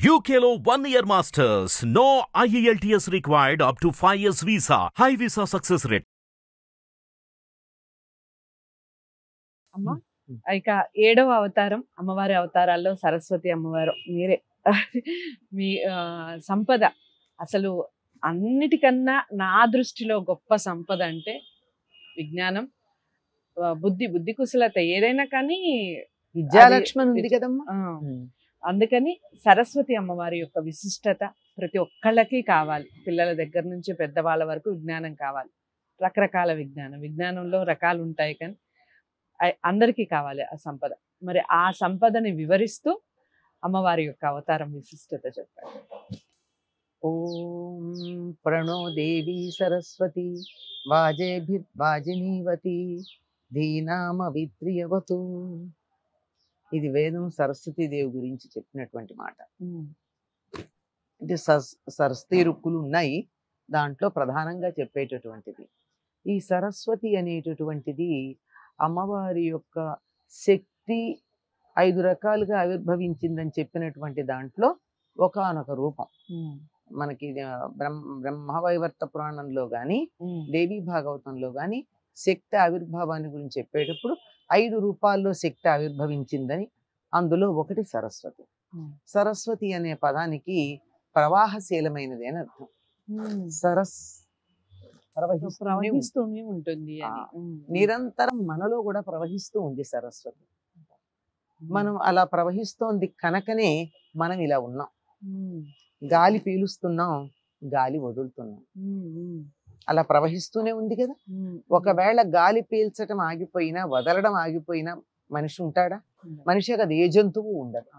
UKLO 1 year masters. No IELTS required up to 5 years visa. High visa success rate. అమ్మ ఇక 7వ అవతారం అమ్మవారి అవతారాల్లో సరస్వతి అమ్మవారు మీరే. మీ సంపద అసలు అన్నిటికన్నా నా దృష్టిలో గొప్ప సంపద అంటే విజ్ఞానం, బుద్ధి కుశలత ఏదైనా కానీ విద్యాలక్ష్మణ్ ఉంది కదమ్మా. అందుకని సరస్వతి అమ్మవారి యొక్క విశిష్టత ప్రతి ఒక్కళ్ళకి కావాలి. పిల్లల దగ్గర నుంచి పెద్దవాళ్ళ వరకు విజ్ఞానం కావాలి. రకరకాల విజ్ఞానంలో రకాలు ఉంటాయి, కానీ అందరికీ కావాలి ఆ సంపద. మరి ఆ సంపదని వివరిస్తూ అమ్మవారి యొక్క అవతారం విశిష్టత చెప్పారు. ఓం ప్రణో దేవి సరస్వతి వాజేభిర్వాజినీవతి ధీనామ విత్రియవతు. ఇది వేదం సరస్వతీదేవి గురించి చెప్పినటువంటి మాట. అంటే సరస్వతి రుక్కులు ఉన్నాయి, దాంట్లో ప్రధానంగా చెప్పేటటువంటిది ఈ సరస్వతి అనేటటువంటిది. అమ్మవారి యొక్క శక్తి 5 రకాలుగా ఆవిర్భవించిందని చెప్పినటువంటి దాంట్లో ఒకానొక రూపం. మనకి బ్రహ్మవైవర్త పురాణంలో కానీ దేవీ భాగవతంలో కానీ శక్తి ఆవిర్భావాన్ని గురించి చెప్పేటప్పుడు 5 రూపాల్లో శక్తి ఆవిర్భవించిందని, అందులో ఒకటి సరస్వతి. సరస్వతి అనే పదానికి ప్రవాహశీలమైనది అని అర్థం. ప్రవహిస్తూనే ఉంటుంది, నిరంతరం మనలో కూడా ప్రవహిస్తూ ఉంది సరస్వతి. మనం అలా ప్రవహిస్తోంది కనుకనే మనం ఇలా ఉన్నాం. గాలి పీలుస్తున్నాం, గాలి వదులుతున్నాం, అలా ప్రవహిస్తూనే ఉంది కదా. ఒకవేళ గాలి పీల్చడం ఆగిపోయినా, వదలడం ఆగిపోయినా మనిషి ఉంటాడా? మనిషి కదా, ఏ జంతువు ఉండదు,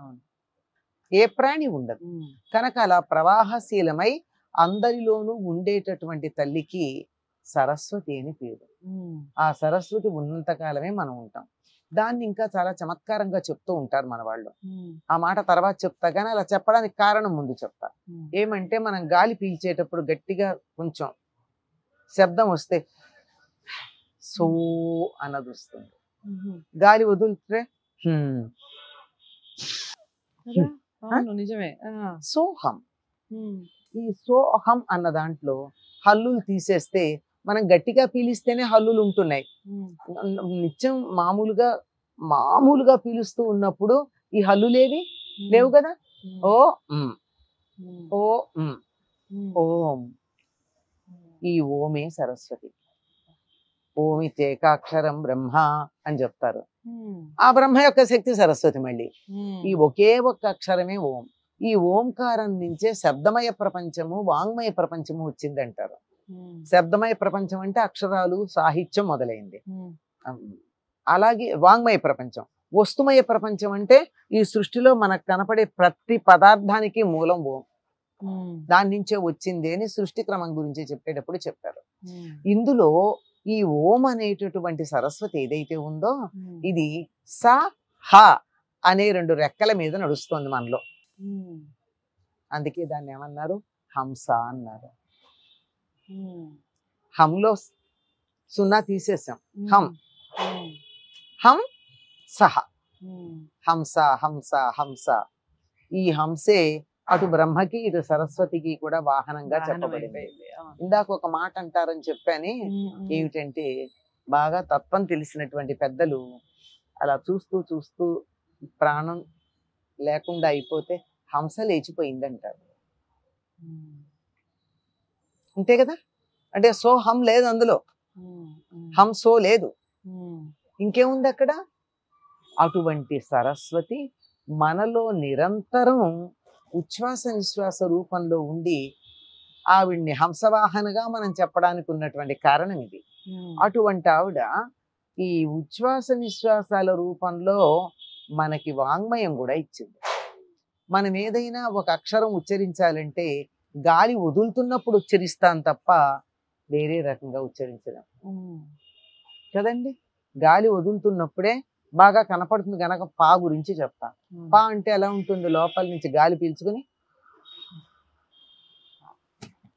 ఏ ప్రాణి ఉండదు. కనుక అలా ప్రవాహశీలమై అందరిలోనూ ఉండేటటువంటి తల్లికి సరస్వతి అని పేరు. ఆ సరస్వతి ఉన్నంతకాలమే మనం ఉంటాం. దాన్ని ఇంకా చాలా చమత్కారంగా చెప్తూ ఉంటారు మన వాళ్ళు. ఆ మాట తర్వాత చెప్తా, కానీ అలా చెప్పడానికి కారణం ముందు చెప్తా. ఏమంటే, మనం గాలి పీల్చేటప్పుడు గట్టిగా కొంచెం శబ్దం వస్తే సో అన్నది వస్తుంది. గాలి వదిలితే నిజమే సోహం. ఈ సోహం అన్న దాంట్లో హల్లులు తీసేస్తే, మనం గట్టిగా పీలిస్తేనే హల్లులు ఉంటున్నాయి. నిత్యం మామూలుగా పీలుస్తూ ఉన్నప్పుడు ఈ హల్లులేవి లేవు కదా. ఓ ఓ ఓం. ఈ ఓమే సరస్వతి. ఓమిత్యేకాక్షరం బ్రహ్మ అని చెప్తారు. ఆ బ్రహ్మ యొక్క శక్తి సరస్వతి. మళ్ళీ ఈ ఒకే ఒక్క అక్షరమే ఓం. ఈ ఓంకారం నుంచే శబ్దమయ ప్రపంచము, వాంగ్మయ ప్రపంచము వచ్చిందంటారు. శబ్దమయ ప్రపంచం అంటే అక్షరాలు, సాహిత్యం మొదలైంది. అలాగే వాంగ్మయ ప్రపంచం. వస్తుమయ ప్రపంచం అంటే ఈ సృష్టిలో మనకు కనపడే ప్రతి పదార్థానికి మూలం ఓం. దాని నుంచే వచ్చింది అని సృష్టి క్రమం గురించి చెప్పేటప్పుడు చెప్పారు. ఇందులో ఈ ఓం అనేటటువంటి సరస్వతి ఏదైతే ఉందో, ఇది స హ అనే 2 రెక్కల మీద నడుస్తోంది మనలో. అందుకే దాన్ని ఏమన్నారు? హంస అన్నారు. హంలో 0 తీసేసాం. హం హం సహ. హంస హంస హంస. ఈ హంసే అటు బ్రహ్మకి ఇటు సరస్వతికి కూడా వాహనంగా చెప్పబడింది. ఇందాక ఒక మాట అంటారని చెప్పాని, ఏమిటంటే, బాగా తత్వం తెలిసినటువంటి పెద్దలు అలా చూస్తూ చూస్తూ ప్రాణం లేకుండా అయిపోతే హంస లేచిపోయిందంటారు. అంతే కదా. అంటే సో హం లేదు అందులో, హంసో లేదు, ఇంకేముంది అక్కడ? అటువంటి సరస్వతి మనలో నిరంతరం ఉచ్ఛ్వాస నిశ్వాస రూపంలో ఉండి ఆవిడ్ని హంసవాహనగా మనం చెప్పడానికి ఉన్నటువంటి కారణం ఇది. అటువంటి ఆవిడ ఈ ఉచ్ఛ్వాస నిశ్వాసాల రూపంలో మనకి వాంగ్మయం కూడా ఇచ్చింది. మనం ఏదైనా ఒక అక్షరం ఉచ్చరించాలంటే గాలి వదులుతున్నప్పుడు ఉచ్చరిస్తాం తప్ప వేరే రకంగా ఉచ్చరించడం కదండి. గాలి వదులుతున్నప్పుడే బాగా కనపడుతుంది కనుక పా గురించి చెప్తా. పా అంటే ఎలా ఉంటుంది? లోపల నుంచి గాలి పీల్చుకుని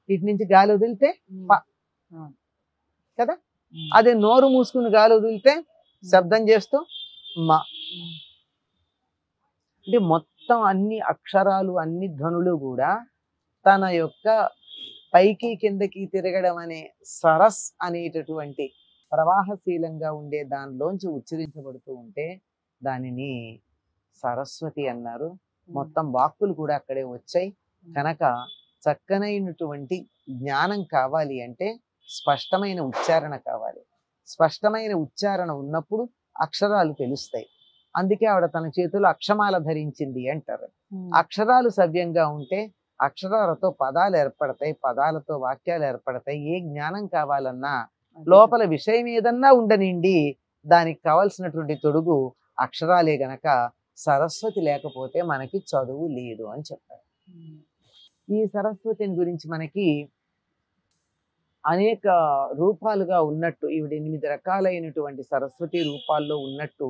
ఇటు నుంచి గాలి వదిలితే పా కదా. అదే నోరు మూసుకుని గాలి వదిలితే శబ్దం చేస్తూ మా. అంటే మొత్తం మొత్తం అన్ని అక్షరాలు అన్ని ధ్వనులు కూడా తన యొక్క పైకి కిందకి తిరగడం అనే సరస్ అనేటటువంటి ప్రవాహశీలంగా ఉండే దానిలోంచి ఉచ్చరించబడుతూ ఉంటే దానిని సరస్వతి అన్నారు. మొత్తం వాక్కులు కూడా అక్కడే వచ్చాయి. కనుక చక్కనైనటువంటి జ్ఞానం కావాలి అంటే స్పష్టమైన ఉచ్చారణ కావాలి. స్పష్టమైన ఉచ్చారణ ఉన్నప్పుడు అక్షరాలు తెలుస్తాయి. అందుకే ఆవిడ తన చేతిలో అక్షమాల ధరించింది అంటారు. అక్షరాలు సవ్యంగా ఉంటే అక్షరాలతో పదాలు ఏర్పడతాయి, పదాలతో వాక్యాలు ఏర్పడతాయి. ఏ జ్ఞానం కావాలన్నా లోపల విషయం ఏదన్నా ఉండనిండి దానికి కావలసినటువంటి తొడుగు అక్షరాలే గనక సరస్వతి లేకపోతే మనకి చదువు లేదు అని చెప్పారు. ఈ సరస్వతిని గురించి మనకి అనేక రూపాలుగా ఉన్నట్టు ఈవిడ 8 రకాలైనటువంటి సరస్వతి రూపాల్లో ఉన్నట్టు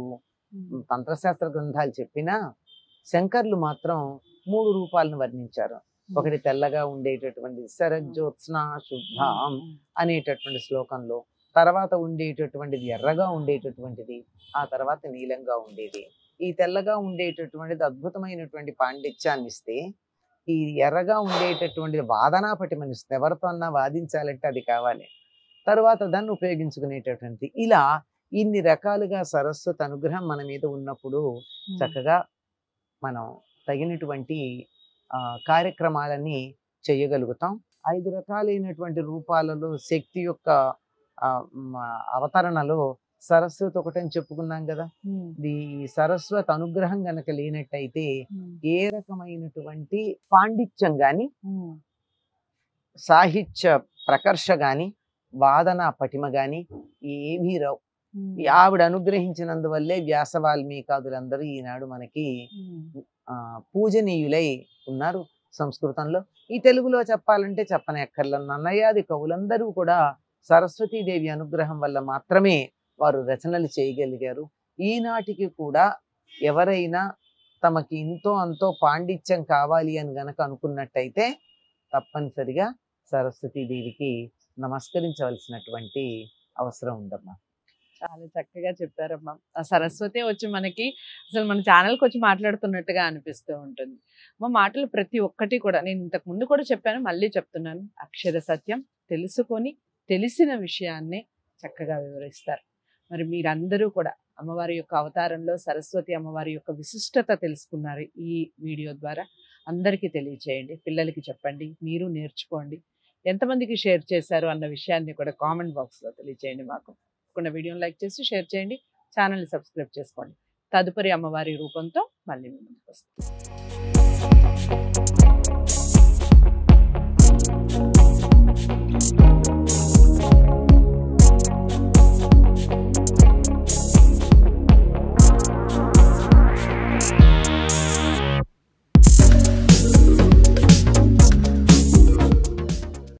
తంత్రశాస్త్ర గ్రంథాలు చెప్పినా శంకర్లు మాత్రం 3 రూపాలను వర్ణించారు. ఒకటి తెల్లగా ఉండేటటువంటి శరజ్యోత్స్న శుద్ధాం అనేటటువంటి శ్లోకంలో, తర్వాత ఉండేటటువంటిది ఎర్రగా ఉండేటటువంటిది, ఆ తర్వాత నీలంగా ఉండేది. ఈ తెల్లగా ఉండేటటువంటిది అద్భుతమైనటువంటి పాండిత్యాన్ని ఇస్తే, ఈ ఎర్రగా ఉండేటటువంటిది వాదనా పటిమనిస్తుంది. ఎవరితో అన్నా వాదించాలంటే అది కావాలి. తర్వాత దాన్ని ఉపయోగించుకునేటటువంటి ఇలా ఇన్ని రకాలుగా సరస్వతి అనుగ్రహం మన మీద ఉన్నప్పుడు చక్కగా మనం తగినటువంటి కార్యక్రమాలని చేయగలుగుతాం. 5 రకాలైనటువంటి రూపాలలో శక్తి యొక్క అవతరణలో సరస్వతి ఒకటని చెప్పుకున్నాం కదా. ఈ సరస్వతి అనుగ్రహం గనక లేనట్టయితే ఏ రకమైనటువంటి పాండిత్యం గాని, సాహిత్య ప్రకర్ష గాని, వాదన పటిమ గాని ఏమీ రావు. ఆవిడ అనుగ్రహించినందువల్లే వ్యాస వాల్మీకాదులందరూ ఈనాడు మనకి పూజనీయులై ఉన్నారు సంస్కృతంలో. ఈ తెలుగులో చెప్పాలంటే చెప్పనక్కర్ల నన్నయాది కవులందరూ కూడా సరస్వతీదేవి అనుగ్రహం వల్ల మాత్రమే వారు రచనలు చేయగలిగారు. ఈనాటికి కూడా ఎవరైనా తమకి ఇంతో అంతో పాండిత్యం కావాలి అని గనక అనుకున్నట్టయితే తప్పనిసరిగా సరస్వతీదేవికి నమస్కరించవలసినటువంటి అవసరం ఉందమ్మా. చాలా చక్కగా చెప్పారమ్మా. ఆ సరస్వతి వచ్చి మనకి అసలు మన ఛానల్కి వచ్చి మాట్లాడుతున్నట్టుగా అనిపిస్తూ ఉంటుంది. మా మాటలు ప్రతి ఒక్కటి కూడా నేను ఇంతకు ముందు కూడా చెప్పాను, మళ్ళీ చెప్తున్నాను. అక్షర సత్యం తెలుసుకొని తెలిసిన విషయాన్నే చక్కగా వివరిస్తారు. మరి మీరందరూ కూడా అమ్మవారి యొక్క అవతారంలో సరస్వతి అమ్మవారి యొక్క విశిష్టత తెలుసుకున్నారు. ఈ వీడియో ద్వారా అందరికీ తెలియచేయండి, పిల్లలకి చెప్పండి, మీరు నేర్చుకోండి. ఎంతమందికి షేర్ చేశారు అన్న విషయాన్ని కూడా కామెంట్ బాక్స్లో తెలియచేయండి. మాకు వీడియోని లైక్ చేసి షేర్ చేయండి, ఛానల్ని సబ్స్క్రైబ్ చేసుకోండి. తదుపరి అమ్మవారి రూపంతో మళ్ళీ ముందుకు వస్తాం.